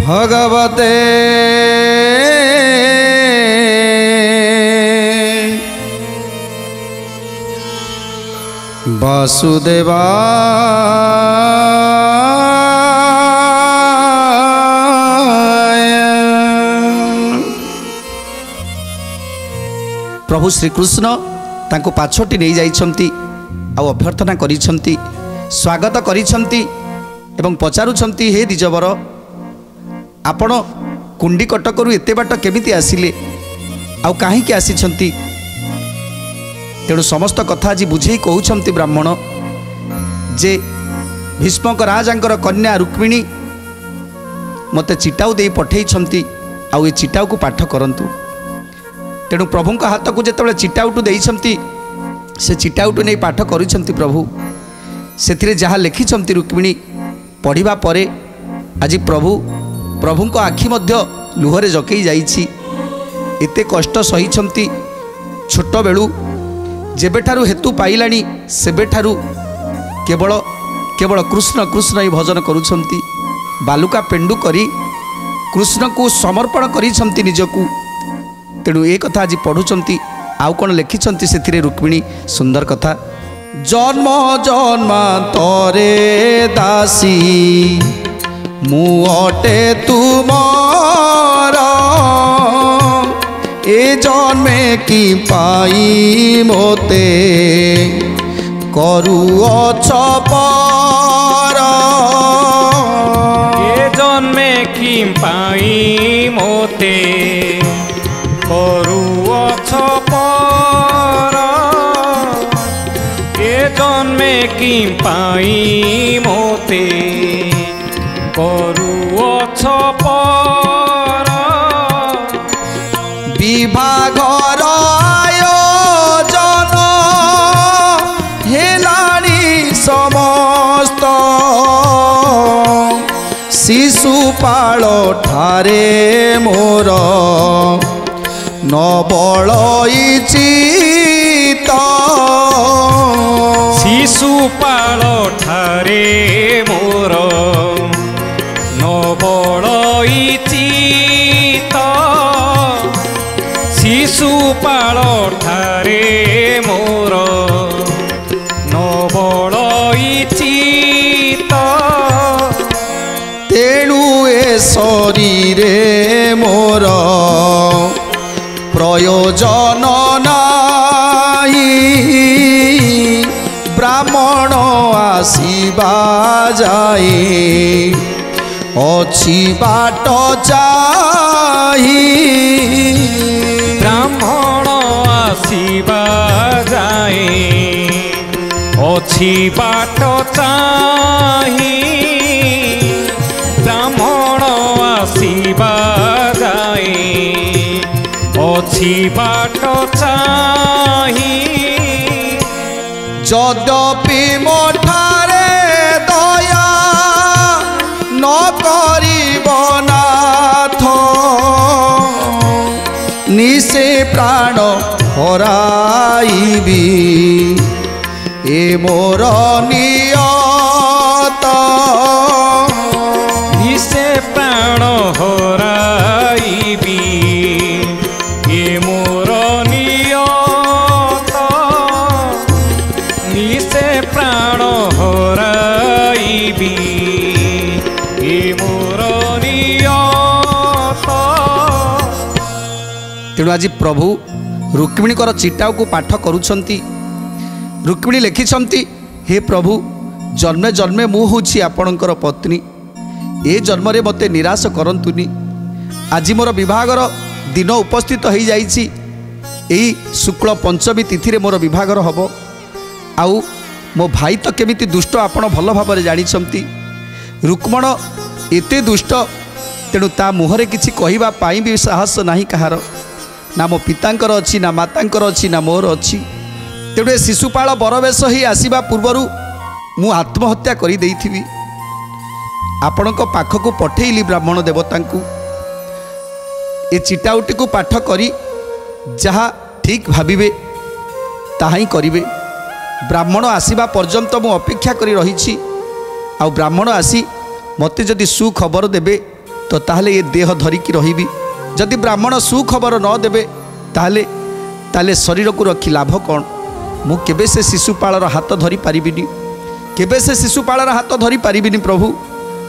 भगवते वासुदेवाय। प्रभु श्रीकृष्ण तांको पाछोटी नहीं जाइछंती आ अभ्यर्थना करिछंती, स्वागत करिछंती एवं पचारुछंती, हे द्विजवर आपण कुंडी कटकरू एते बाट केमिति आसिले आउ काहीकि आसिछंती। तेणु समस्त कथा आज बुझे कहउछंती ब्राह्मण जे भीष्मक राजांकर कन्या रुक्मिणी मते चिटाऊ दे पठेइछंती आउ ए चिटाऊ को पाठ करंतु। तेणु प्रभुंक हाथ को जेतबेले चिटाउटू देइछंती से चिटाउटू नहीं पाठ करिछंती। प्रभु सेथिरे जहा लिखिछंती रुक्मिणी पढ़िबा परे आज प्रभुंक आखि मध्य लुहरे जकई जाइछि। एते कष्ट सहिछंती छोट बेलू जेबेठारू हेतु पाइलानी सेबेठारू केवल केवल कृष्ण कृष्ण ही भजन करुछंती। बालुका पेंडु करी कृष्ण को समर्पण करिछंती निजकू। तेणु ए कथा आज पढ़ुचंती। आउ कौन लिखिछंती सेथिरे रुक्मिणी सुंदर कथा। जन्म जन्मांतरे दासी मु अटे तुमार, ए जन्मे की पाई मोते करुअछ पार। ए जन्मे की पाई मोते करुअछ पार। ए जन्मे की पाई मोते करुअछ पार। विभागर आयोजन हेलानी समस्त, शिशुपाल ठारे मोर न बल चित। शिशुपाल ठारे मोर न बल चित। शिशुपाल ठारे मोर न बल चित। तेणु ए शरीरे मोर प्रयोजन नाही, ब्राह्मण आसीबा जाए अछि बाट चाही। ब्राह्मण आसीबा जाए अछि बाट चाही। ब्राह्मण आसीबा जाए अछि बाट चाही। यद्यपि मोठारे दया न करिब नाथ, निशे प्राण हराइबी ए मोर नियत। निशे प्राण हराइबी ए मोर नियत। निशे प्राण हराइबी ए मोर नियत। तेणु आज प्रभु रुक्मिणीकर चिटाऊ को पाठ करुछंती। रुक्मिणी लिखिछंती, हे प्रभु जन्मे जन्मे मु होछि आपणकर पत्नी, ए जन्म रे मते निराश करंतुनी। आज मोर विवाहर दिन उपस्थित हो जाइछि। एई शुक्ल पंचमी तिथि रे मोर विवाहर हबो। आउ मो भाई तो केमिति दुष्ट आपण भल भाव जानिछंती। रुक्मण एते दुष्ट, तेणु ता मुहरे किछि कहिबा पाई भी साहस नाही कहार। ना मो पितांकर अच्छी ना मातांकर अच्छी ना मोर अच्छी। तेणु शिशुपाल बरवेश ही आसवा पूर्वर मु आत्महत्या कर देइथिबी। आपणक पाखकु पठेइली ब्राह्मण देवता को ए चिटाउटी को पाठ करी जहा ठीक भाविबे ताहा ही करिवे। ब्राह्मण आसीबा पर्यंत मु अपेक्षा करी रहिछि। आ ब्राह्मण आसी मते जदि सुखबर देबे तो ताहले ये देह धरिकी रही जदि ब्राह्मण सुखबर न देवे ताहले ताहले शरीर को रखी लाभ कौन मु केबे से शिशुपालर हाथ धरी पारिबिनी केबे से शिशुपालर हाथ धरी पारिबिनी प्रभु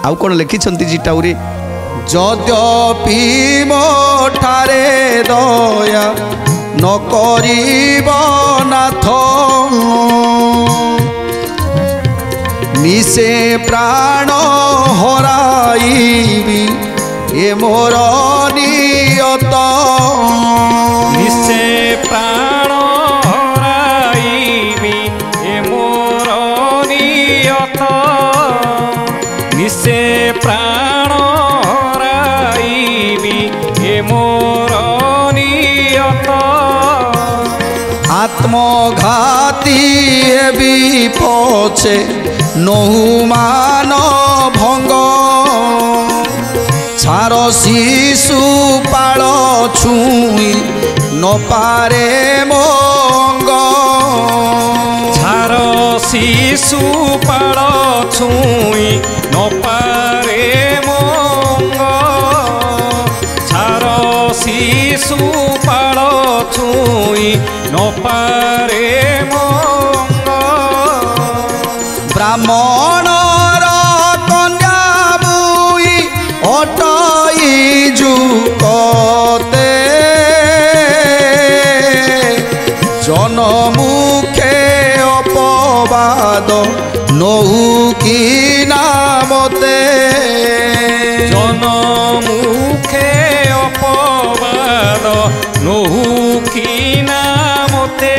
आउ कौन लिखिछंती जिटाउरे जद्यपि मोठारे दया न करिब नाथ निसे प्राण हराइबी ए मोर नियत निसे प्राण हराइबी ए मोर नियत निसे प्राण हराइबी ए मोर नियत आत्मघाती भी पछे नहुमान भंग छार शिशुपाल छुई न पारे मंग छार शिशुपाल छुई न पारे मंग छार शिशुपाल छुई न पारे मंग ब्राह्मणर कन्या बुई अटई जुकते जनमुखे अपवाद नहु कि नामते जनमुखे अपवाद नहु कि नामते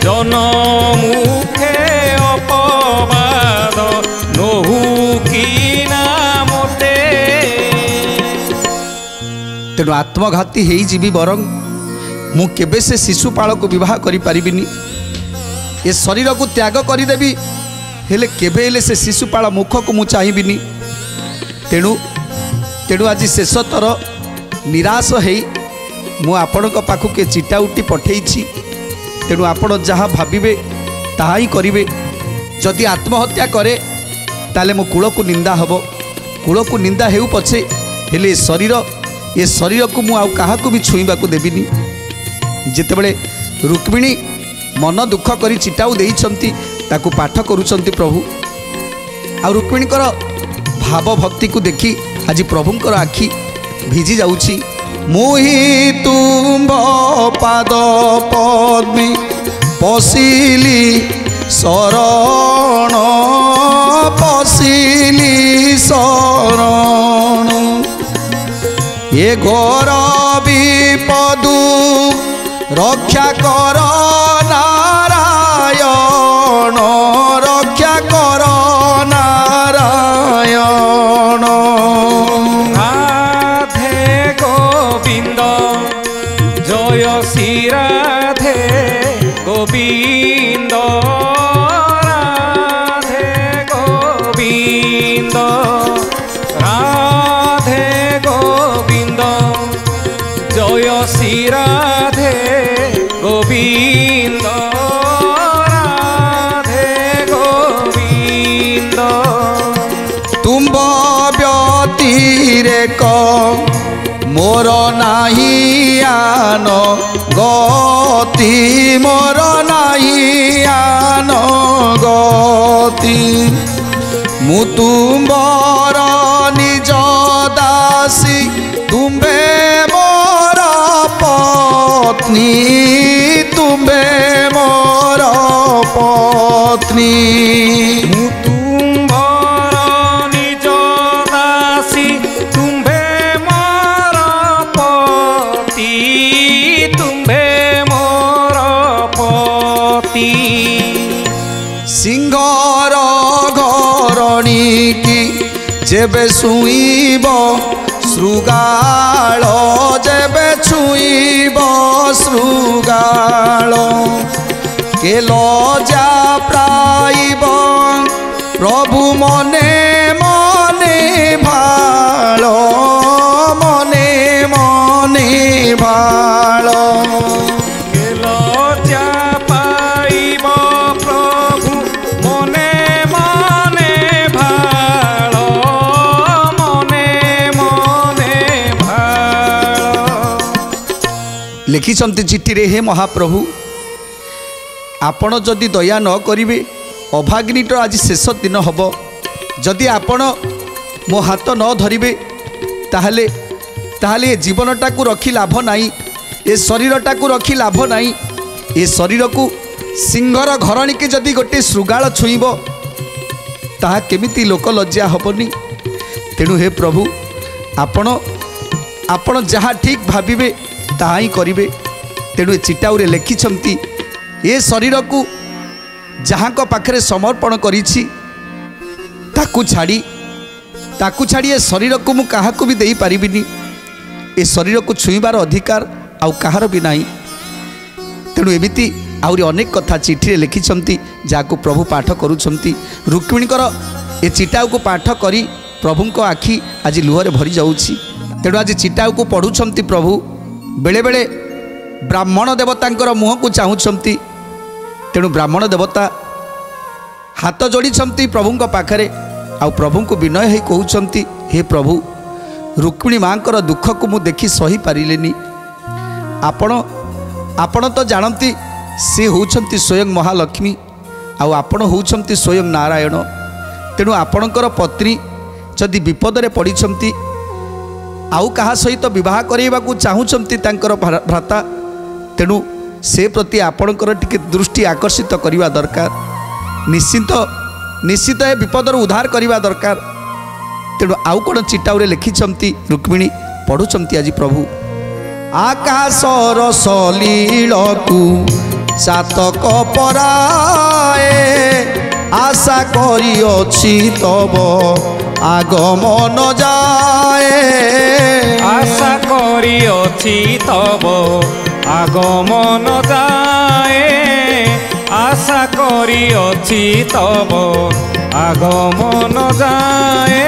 जनमुखे अपवाद नहु कि नामते तेणु आत्मघाती हो जीवी बरং मु केबे से शिशुपाल को विवाह करि पारिबिनी ये शरीर को त्याग करदेवी हेले केबे हेले से शिशुपाल मुख को मु चाहिबिनी तेणु तेणु आज शेष थर निराश है मु आपण पाखु के चिटा उठी पठेइछि तेणु आपण जहाँ भाविबे ताहा ही करिवे जदि आत्महत्या करे ताले मो कूल को निंदा हब कूल को निंदा हेउ पछे हेले ये शरीर को मु आउ काहा को भी छुईबा को देबिनी जेतेबेले रुक्मिणी मन दुख करी चिटाऊ देइछंती ताकू पाठ करूछंती प्रभु आ रुक्मिणीकर भाव भक्ति को देखी आज प्रभुंकर आखि भिजी जाउछि मुहि तुम पाद पद्मी पशिली शरण पशिली शरण ये घोर विपदु रक्षा कर नारायण रक्षा कर नारायण राधे गोविंद जय श्री राधे गोविंद राधे गोविंद राधे गोविंद जय श्री राधे गोविंद राधे गोविंद तुम्ब व्यतिरेक मोर नाही आन गति मोर नाही आन गति मु तुम्बर निज दासी तुम्बे मोर पत्नी तुम्बे मोर पत्नी तुम्हार निज दासी तुम्भे मोर पति तुम्भे मोर पति सिंहर घरणी की जेबे सुईब श्रुगाल जेबे छुईब श्रुगाल के लजा प्राइब प्रभु मने मने भाल मने मने भाल लज्जा पाइब प्रभु मने मने भाल मने लिखिछन्ति चिट्ठी रे, हे महाप्रभु आपण जदि दया न करिवे अभाग्निटर आज शेष दिन हब, जदि आपण मो हाथ न धरिवे ताहले ताहले ए जीवनटा को रखी लाभ नाही, ए शरीरटा को रखी लाभ नाही। ए शरीर को सिंहर घरणी के जदि गोटे श्रृगाल छुईब ताहा केमिति लोक लज्जा हबनी। तेणु हे प्रभु आपण आपण जहाँ ठीक भाविबे ताहा ही करिवे। तेणु ए चिटाउरे लिखिछन्ति ए शरीर को जहाँ को पाखरे समर्पण करिछि ताकू छाड़ी ए शरीर को मु काहाकू भी देई पारिबिनी। ए शरीर को छुईबार अधिकार आउ कहार भी नाही। तेणु एमिति आउरी अनेक कथा चिठी लिखिछन्ति जाको प्रभु पाठ करुछन्ति। रुक्मिणीकर ए चिटाऊ को पाठ करी प्रभुंको आखि आज लुहरे भरी जाउछि। तेणु आज चिटाऊ को पढ़ुछन्ति प्रभु बेले बेले ब्राह्मण देवतांकर मुह को चाहुछन्ति। तेणु ब्राह्मण देवता हाथ जोड़ी प्रभुंको पाखरे आ प्रभु को विनय हे कहउछन्ति, हे प्रभु रुक्मिणी मांकर दुख को मु देखि सही पारिलेनी। आपण तो जानती से होउछन्ति स्वयं महालक्ष्मी आउ आपण होउछन्ति स्वयं नारायण। तेणु आपणकर पत्नी जदि विपदरे पड़िछन्ति आउ कहा सहित विवाह कराइबाकू चाहुछन्ति तांकर भ्राता, तेणु से प्रति आपणकर टिके दृष्टि आकर्षित करिवा दरकार। निश्चित ए विपदर उद्धार करिवा दरकार। तेणु आउ कौन चिटाउरे लिखिछन्ति रुक्मिणी पढ़ुछन्ति आज प्रभु आकाशर सलीलकू चातक पराए आशा करिअछि तब आगमन जाए। आशा करिअछि तब आगमन जाए। आशा करिअछि तब आगमन जाए।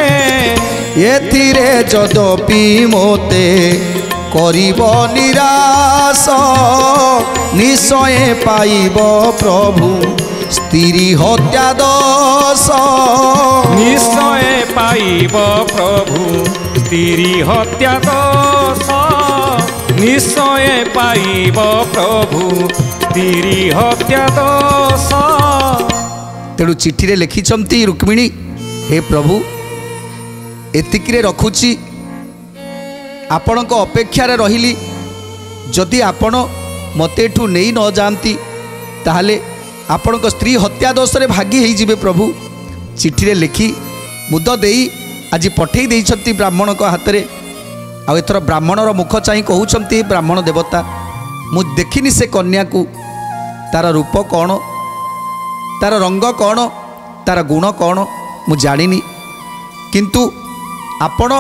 एथिरे जदपि मोते करिब निराश निश्चय पाइब प्रभु स्त्री हत्या दोष। निश्चय पाइब प्रभु स्त्री हत्या दोष। निश्चय पाइब प्रभु स्त्री हत्या दोष। तेणु चिठी रे लिखिछन्ति रुक्मिणी, हे प्रभु एतिकिरे रखुछि आपणक अपेक्षा रे रहिली। जदि आपण मते एठू नहीं न जानती ताहले आपणक स्त्री हत्या दोष रे भागी हेई जिवे प्रभु। चिठी रे लिखि मुद देई आज पठेई देइछन्ति ब्राह्मण को हाथ रे। आ एथर ब्राह्मणर मुख चाहि कहउछन्ति, ब्राह्मण देवता मु देखिनी से कन्या को, तार रूप कौन, तार रंग कौन, तार गुण कौन मु जानिनी। किंतु आपण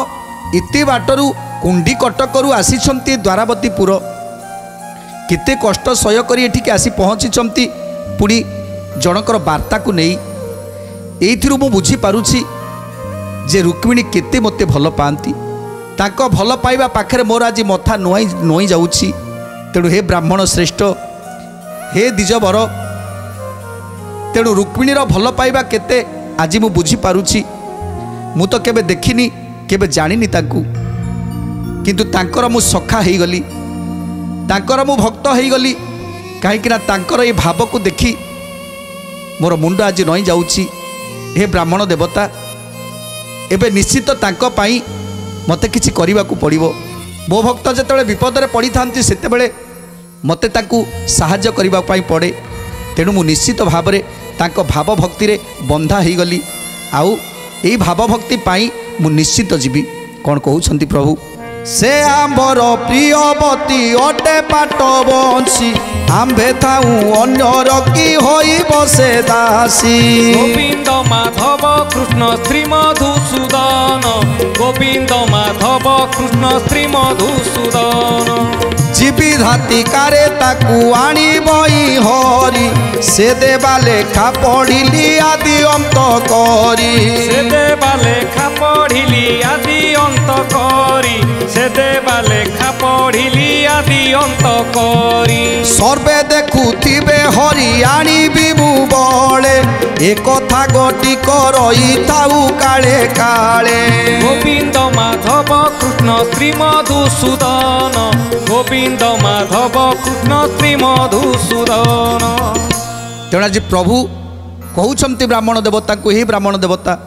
इति बाटरू कुंडी कटकरू आसीछन्ति द्वारावतीपुर, केते कष्ट सह्य करी एठिके आसी पहुँचिछन्ति पुणी जनकर वार्ता को नहीं। एइथिरु मु बुझी पारुछि जे रुक्मिणी केते मते भल पाती। तांको भल पाइबा पाखरे मोर आज मथा नोई जाउछि। तेणु हे ब्राह्मण श्रेष्ठ, हे द्विजवर, तेणु रुक्मिणीर भल पाइबा केते आज मु बुझी पारुछि। मु तो केबे देखिनी, केबे जानिनी तांकू, किंतु तांकर मु सखा हेई गली, तांकर मु भक्त हेई गली। कहीं तांकर ए भाव को देखी मोर मुंड आज नई जाउछि। हे ब्राह्मण देवता, एबे निश्चित तांको पाई मते किछि करिबाकू पड़िबो। मो भक्त जेतेबेले विपदरे पड़ी थांती सेतेबेले मते तांकू साहाय्य करिबा पाई पड़े। तेणु मु निश्चित भावरे तांको भाव भक्ति रे बंधा हेई गली। आउ एई भाव भक्ति पाई मु निश्चित जीवी। कौन कहउछन्ति प्रभु, से आंबर प्रियवती अटे पाट बंशी आंबे थाऊ अन्यर की होई बसे दासी। गोविंद माधव कृष्ण श्री मधुसूदन। गोविंद माधव कृष्ण श्री मधुसूदन। जीवी धाती कारे ताकू आनी बई हरी से देवा लेखा पढ़िली आदि अंत करी। से देवा लेखा पढ़िली आदि अंत करी। से देवा लेखा पढ़िली आदि अंत करी सर्वे देखुथिबे हरि आनिबि मु बळे ए कथा गटी करई थाउ काळे काळे गोविंद माधव कृष्ण श्री मधुसूदन गोविंद माधव कृष्ण श्री मधुसूदन। तेणु आज प्रभु कहउछंती ब्राह्मण देवता को हे ब्राह्मण देवता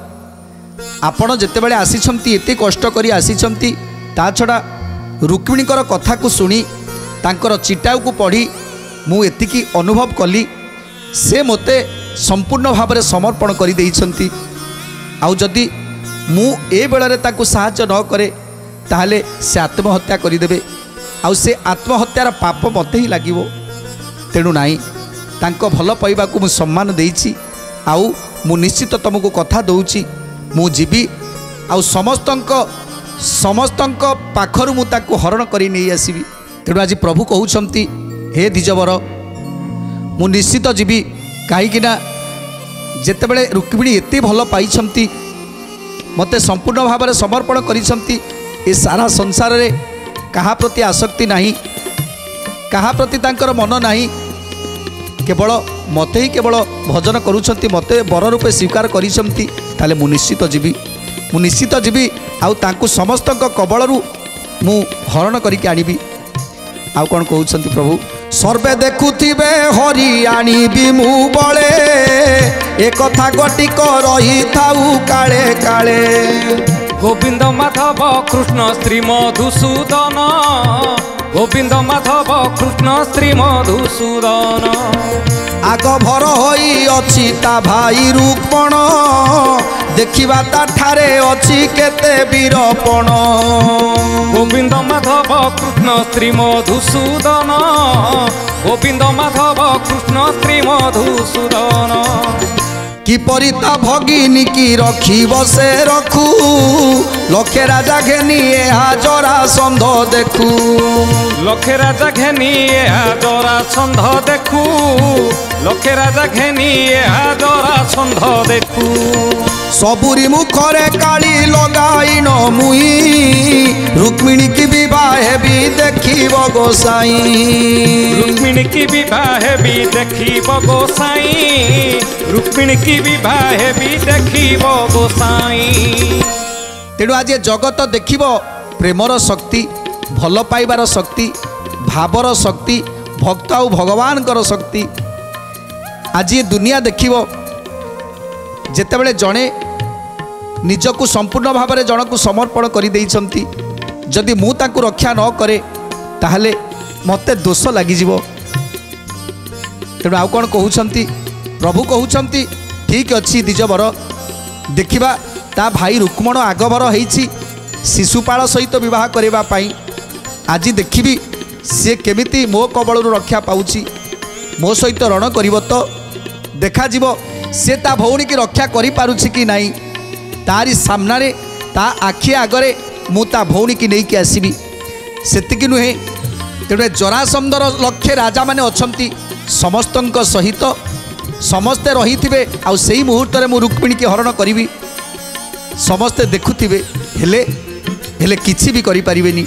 आपण जेतेबेले आसीछंती एते कष्ट करी आसीछंती ता छड़ा रुक्मिणीकर कथा को सुनी तांकर चिटाऊ को पढ़ी मु एतिकी अनुभव कली से मते संपूर्ण भाव में समर्पण कर देइछंती। आउ जदि मु ए बेଳରେ ताकू साहाय्य न करे ताहले से आत्महत्या करिदेबे आउ से आत्महत्यार पाप मते ही लागिवो। तेणु नाई तांको भल पाइबाकू मु सम्मान देइछि आउ मु निश्चित तुमको कथा दउछि मु जीवी आउ समस्तंक पाखरु मु ताकू हरण करी नहीं आसीबी। तेणु आज प्रभु कहउछंती हे द्विजवर मु निश्चित जीवी कहीं जेतेबेले रुक्मिणी एते भल पाइछंती मते संपूर्ण भाव में समर्पण करिछंती ए सारा संसार रे कहा प्रति आसक्ति नहीं कहा प्रति तांकर मन नहीं केवल मते ही केवल भजन करुछंती मते बर रूपे स्वीकार करिछंती ताले मु निश्चित जीवी आउ तांकु समस्त कबलरू मु हरण करिके आनिबी। आउ कौन कहउछंती प्रभु सर्वे देखुथिबे हरि आनिबि मु बळे ए कथा गटी करई थाउ काळे काळे गोविंद माधव कृष्ण श्री मधुसूदन गोविंद माधव कृष्ण श्री मधुसूदन आग भर होई अछि ता भाई रुक्मण देखिबा ता ठारे अछि केते वीरपण गोविंद माधव कृष्ण श्री मधुसूदन गोविंद माधव कृष्ण श्री मधुसूदन किपरि ता भगिनी की रखिब से रखू लखे राजा घेनी जरा संध देखू लखे राजा घेनी जरा छंद देखू लखे राजा घेनी जरा छंद देखू सबुरी मुखरे काली लगाइन मुई रुक्मिणी की विवाह भी देखिब गोसाई रुक्मिणी की विवाह भी देखिब गोसाई रुक्मिणी की विवाह भी देखिब गोसाई। तेणु आज जगत देखिब प्रेमर शक्ति भल पाइबार शक्ति भावर शक्ति भक्त आउ भगवान शक्ति आज ये दुनिया देखिब जेतेबेले जड़े निजकू संपूर्ण भाव में जन को समर्पण कर देइछंती जदि मु ताकू रक्षा न करे ताहले मते दोष लागिजिवो। तेणु आउ कौन कहउछंती प्रभु कहउछंती ठीक अच्छी द्विजवर देखिबा ता भाई रुक्मण आगभर होइछि शिशुपाल सहित विवाह करबा पाई आज देखिबी सी केमिति मो कबलरू रक्षा पाउछि मो सहित रण करिवो तो देखा जीवो से ता भौणी की रक्षा करि पारुछि कि नाही तारी सामना रे ता आखि आगरे मु ता भौणी की नहीं कि आसीबी सेतिकी नुहे। तेणु जरासंधर लक्षे राजा माने अछंती समस्तंक सहित समस्ते रही आउ सेही मुहूर्त में मु रुक्मिणी की हरण करी समस्ते देखुथिबे हेले हेले किछि भी करि परिबेनी।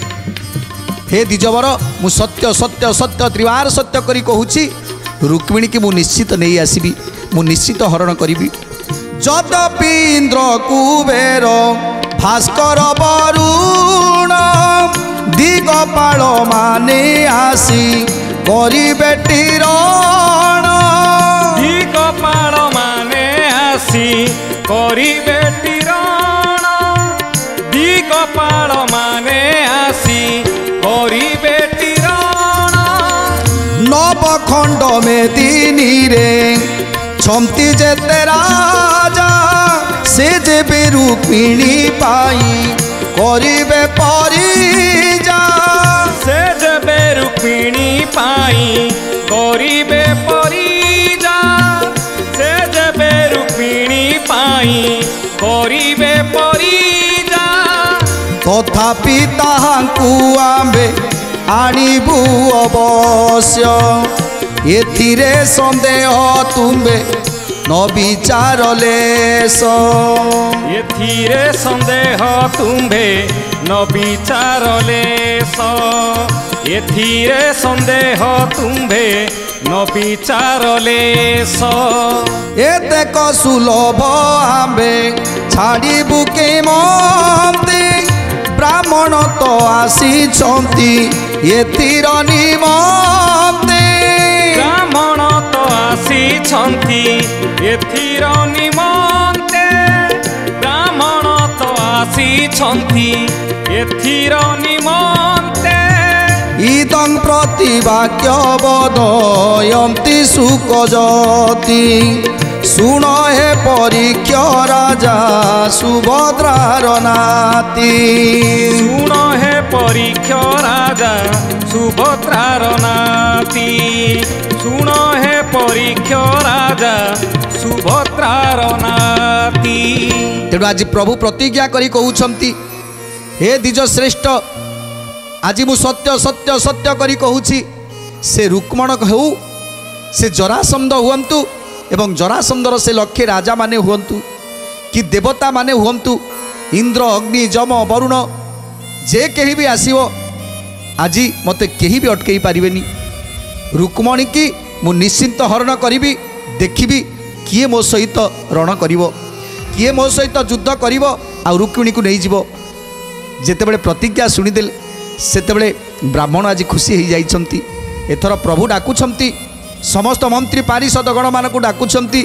हे द्विजवर मु सत्य सत्य सत्य त्रिवार सत्य करी कहूछि रुक्मिणी की मु निश्चित नहीं आसीबी मु निश्चित हरण करी। जदपि इंद्र कुबेर भास्कर वरुण दिगपाल माने आसी करिबे टिरण दिगपाल माने आसी करिबे टिरण दिगपाल माने आसी करिबे टिरण नवखंड में दिनी रे छमती जेते राजा से जेबे रुक्मिणी पाई करिबे परिजा से जेबे रुक्मिणी पाई करिबे परिजा से जेबे रुक्मिणी पाई करिबे परिजा तथापि ताहांकु आंबे आनिबु अवश्य एथिरे संदेह तुम्बे न विचार लेस एथिरे संदेह तुम्बे न विचार लेस ଏଥିରେ ସନ୍ଦେହ ତୁମ୍ଭେ ନ ବିଚାରଲେ ଏତେକ ସୁଲଭ ଆମ୍ଭେ ଛାଡ଼ିବୁ କେମନ୍ତି ବ୍ରାହ୍ମଣ ତ ଆସିଛନ୍ତି ଏଥିର ନିମନ୍ତେ ବ୍ରାହ୍ମଣ ତ ଆସିଛନ୍ତି ଏଥିର ନିମନ୍ତେ ବ୍ରାହ୍ମଣ ତ ଆସିଛନ୍ତି ଏଥିର ନିମନ୍ତେ ଇଦଂ ପ୍ରତିବାକ୍ୟ ବଦୟନ୍ତି ସୁକଜତି ଶୁଣ ହେ ପରୀକ୍ଷ ରାଜା ସୁଭଦ୍ରାର ନାତି ଶୁଣ ହେ ପରୀକ୍ଷ ରାଜା ସୁଭଦ୍ରାର ନାତି ଶୁଣ ହେ ପରୀକ୍ଷ ରାଜା ସୁଭଦ୍ରାର ନାତି। ତେଣୁ ଆଜି ପ୍ରଭୁ ପ୍ରତିଜ୍ଞା କରି କହୁଛନ୍ତି ହେ ଦ୍ୱିଜ ଶ୍ରେଷ୍ଠ ଆଜି ମୁଁ ସତ୍ୟ ସତ୍ୟ ସତ୍ୟ କରି କହୁଛି ସେ ରୁକ୍ମଣ ହେଉ ସେ ଜରାସନ୍ଧ ହୁଅନ୍ତୁ ଏବଂ ଜରାସନ୍ଧର ସେ ଲକ୍ଷେ ରାଜାମାନେ ହୁଅନ୍ତୁ କି ଦେବତାମାନେ ହୁଅନ୍ତୁ ଇନ୍ଦ୍ର ଅଗ୍ନି ଯମ ବରୁଣ ଯେ କେହି ବି ଆସିବ ଆଜି ମୋତେ କେହି ବି ଅଟକେଇ ପାରିବେନି। ରୁକ୍ମଣୀ କି ମୁଁ ନିଶ୍ଚିନ୍ତ ହରଣ କରିବି ଦେଖିବି କିଏ ମୋ ସହିତ ରଣ କରିବ କିଏ ମୋ ସହିତ ଯୁଦ୍ଧ କରିବ ଆଉ ରୁକ୍ମିଣୀକୁ ନେଇଯିବ। ଯେତେବେଳେ ପ୍ରତିଜ୍ଞା ଶୁଣିଦେଲେ ସେତେବେଳେ ବ୍ରାହ୍ମଣ ଆଜି ଖୁସି ହୋଇଯାଇଛନ୍ତି। ଏଥର ପ୍ରଭୁ ଡାକୁଛନ୍ତି ସମସ୍ତ ମନ୍ତ୍ରୀ ପାରିଷଦଗଣମାନଙ୍କୁ ଡାକୁଛନ୍ତି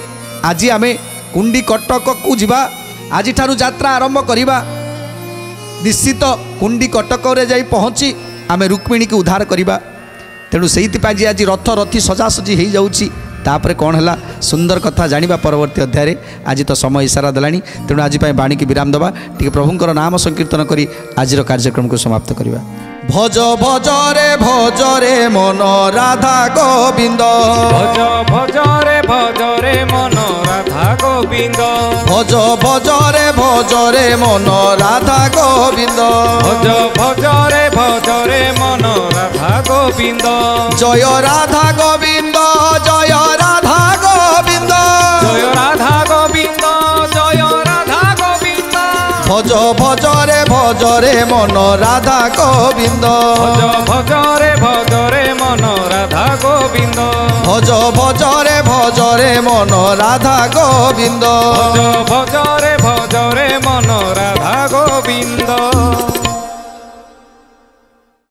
ଆଜି ଆମେ କୁଣ୍ଡି କଟକକୁ ଯିବା ଆଜିଠାରୁ ଯାତ୍ରା ଆରମ୍ଭ କରିବା ନିଶ୍ଚିତ କୁଣ୍ଡି କଟକରେ ଯାଇ ପହଞ୍ଚି ଆମେ ରୁକ୍ମିଣୀକୁ ଉଦ୍ଧାର କରିବା। ତେଣୁ ସେଇଥିପାଇଁ ଯେ ଆଜି ରଥ ରଥି ସଜାସଜି ହୋଇଯାଉଛି ତାପରେ କ'ଣ ହେଲା ସୁନ୍ଦର କଥା ଜାଣିବା ପରବର୍ତ୍ତୀ ଅଧ୍ୟାୟରେ। ଆଜି ତ ସମୟ ଇସାରା ଦେଲାଣି ତେଣୁ ଆଜି ପାଇଁ ବାଣୀକି ବିରାମ ଦେବା ଟିକେ ପ୍ରଭୁଙ୍କର ନାମ ସଂକୀର୍ତ୍ତନ କରି ଆଜିର କାର୍ଯ୍ୟକ୍ରମକୁ ସମାପ୍ତ କରିବା। ଭଜ ଭଜରେ ଭଜରେ ମନ ରାଧା ଗୋବିନ୍ଦ ଭଜ ଭଜରେ ଭଜରେ ମନ ରାଧା ଗୋବିନ୍ଦ ଭଜ ଭଜରେ ଭଜରେ ମନ ରାଧା ଗୋବିନ୍ଦ ଭଜ ଭଜରେ ଭଜରେ ମନ ରାଧା ଗୋବିନ୍ଦ ଜୟ ରାଧା ଗୋବିନ୍ଦ ଜୟ ରାଧା ଗୋବିନ୍ଦ ଜୟ ରାଧା ଗୋବିନ୍ଦ ଜୟ ରାଧା ଗୋବିନ୍ଦ ଭଜ ଭଜରେ ଭଜରେ ମନ ରାଧା ଗୋବିନ୍ଦ ଭଜ ଭଜରେ ଭଜରେ ମନ ରାଧା ଗୋବିନ୍ଦ ଭଜ ଭଜରେ ଭଜରେ ମନ ରାଧା ଗୋବିନ୍ଦ ଭଜ ଭଜରେ ଭଜରେ ମନ